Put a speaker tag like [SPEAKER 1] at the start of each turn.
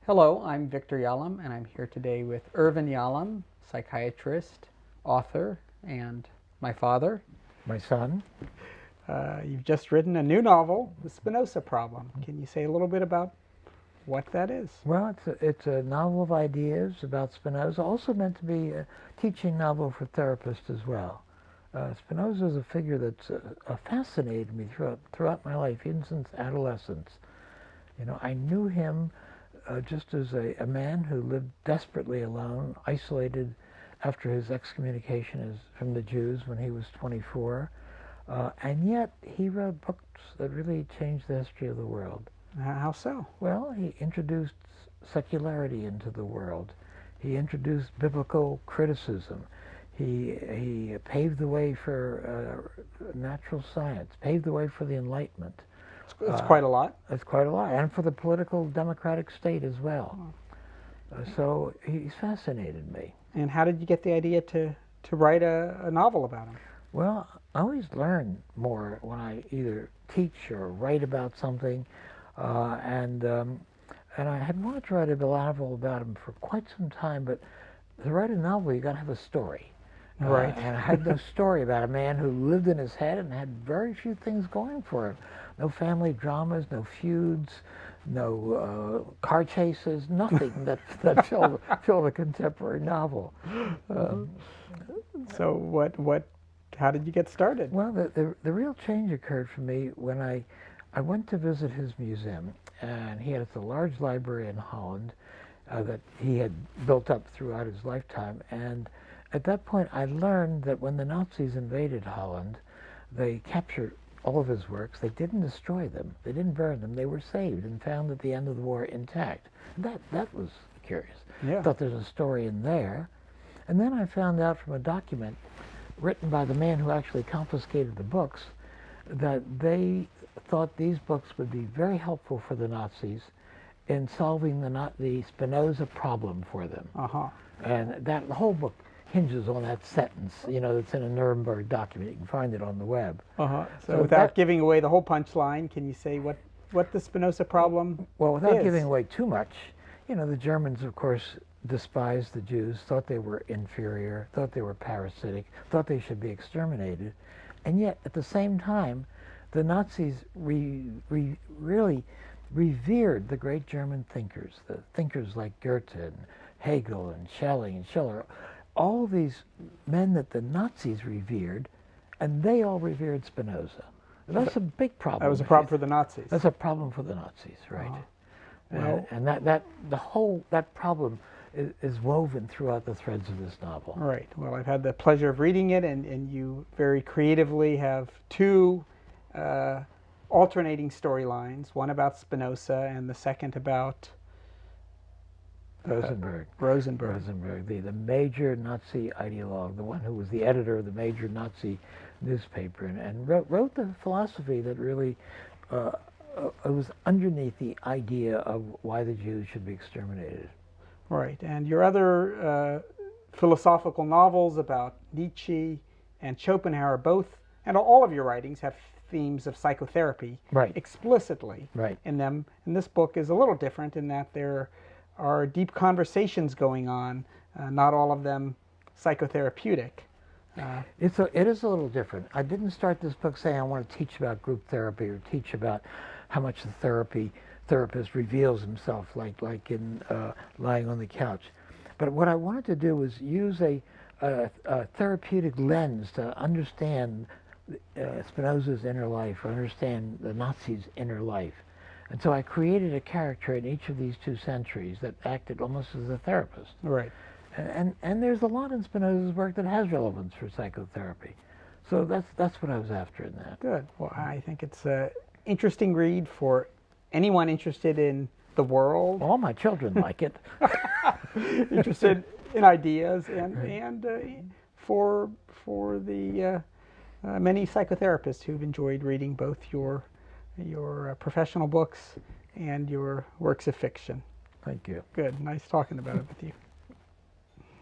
[SPEAKER 1] Hello, I'm Victor Yalom, and I'm here today with Irvin Yalom, psychiatrist, author, and my father.
[SPEAKER 2] My son.
[SPEAKER 1] You've just written a new novel, The Spinoza Problem. Can you say a little bit about what that is?
[SPEAKER 2] Well, it's a novel of ideas about Spinoza, also meant to be a teaching novel for therapists as well. Spinoza is a figure that's fascinated me throughout my life, even since adolescence. You know, I knew him just as a man who lived desperately alone, isolated after his excommunication from the Jews when he was 24. And yet he wrote books that really changed the history of the world.
[SPEAKER 1] How so?
[SPEAKER 2] Well, he introduced secularity into the world. He introduced biblical criticism. He paved the way for natural science, paved the way for the Enlightenment.
[SPEAKER 1] It's quite a lot.
[SPEAKER 2] It's quite a lot, and for the political democratic state as well. So he's fascinated me.
[SPEAKER 1] And how did you get the idea to write a novel about him?
[SPEAKER 2] Well, I always learn more when I either teach or write about something, and I had wanted to write a novel about him for quite some time, but to write a novel, you got to have a story.
[SPEAKER 1] Right.
[SPEAKER 2] And I had no story about a man who lived in his head and had very few things going for him. No family dramas, no feuds, no car chases, nothing that filled a contemporary novel.
[SPEAKER 1] So how did you get started?
[SPEAKER 2] Well, the real change occurred for me when I went to visit his museum, and he had a large library in Holland that he had built up throughout his lifetime. And at that point, I learned that when the Nazis invaded Holland, they captured all of his works. They didn't destroy them. They didn't burn them. They were saved and found at the end of the war intact. That was curious.
[SPEAKER 1] Yeah.
[SPEAKER 2] I thought there's a story in there. And then I found out from a document written by the man who actually confiscated the books that they thought these books would be very helpful for the Nazis in solving the Spinoza problem for them. And the whole book hinges on that sentence, you know, that's in a Nuremberg document. You can find it on the web.
[SPEAKER 1] So without giving away the whole punchline, can you say what the Spinoza problem
[SPEAKER 2] Well, without
[SPEAKER 1] is?
[SPEAKER 2] giving away too much, you know, the Germans, of course, despised the Jews, thought they were inferior, thought they were parasitic, thought they should be exterminated. And yet, at the same time, the Nazis really revered the great German thinkers, the thinkers like Goethe and Hegel and Schelling and Schiller, all these men that the Nazis revered, and they all revered Spinoza. That's a big problem.
[SPEAKER 1] That was a problem for the Nazis.
[SPEAKER 2] That's a problem for the Nazis, right?
[SPEAKER 1] Well,
[SPEAKER 2] And that problem is woven throughout the threads of this novel.
[SPEAKER 1] Right. Well, I've had the pleasure of reading it, and you very creatively have two alternating storylines, one about Spinoza and the second about
[SPEAKER 2] Rosenberg, the major Nazi ideologue, the one who was the editor of the major Nazi newspaper, and wrote the philosophy that really was underneath the idea of why the Jews should be exterminated.
[SPEAKER 1] Right. And your other philosophical novels about Nietzsche and Schopenhauer, both, and all of your writings have themes of psychotherapy explicitly in them. And this book is a little different in that there are deep conversations going on, not all of them psychotherapeutic.
[SPEAKER 2] It is a little different. I didn't start this book saying I want to teach about group therapy or teach about how much the therapist reveals himself, like in lying on the couch. But what I wanted to do was use a therapeutic lens to understand Spinoza's inner life, or understand the Nazis' inner life. And so I created a character in each of these two centuries that acted almost as a therapist.
[SPEAKER 1] Right.
[SPEAKER 2] And there's a lot in Spinoza's work that has relevance for psychotherapy. So that's what I was after in that.
[SPEAKER 1] Good. Well, I think it's an interesting read for anyone interested in the world.
[SPEAKER 2] All my children like it.
[SPEAKER 1] Interested in ideas, and for the many psychotherapists who've enjoyed reading both your professional books and your works of fiction.
[SPEAKER 2] Thank you.
[SPEAKER 1] Good. Nice talking about it with you.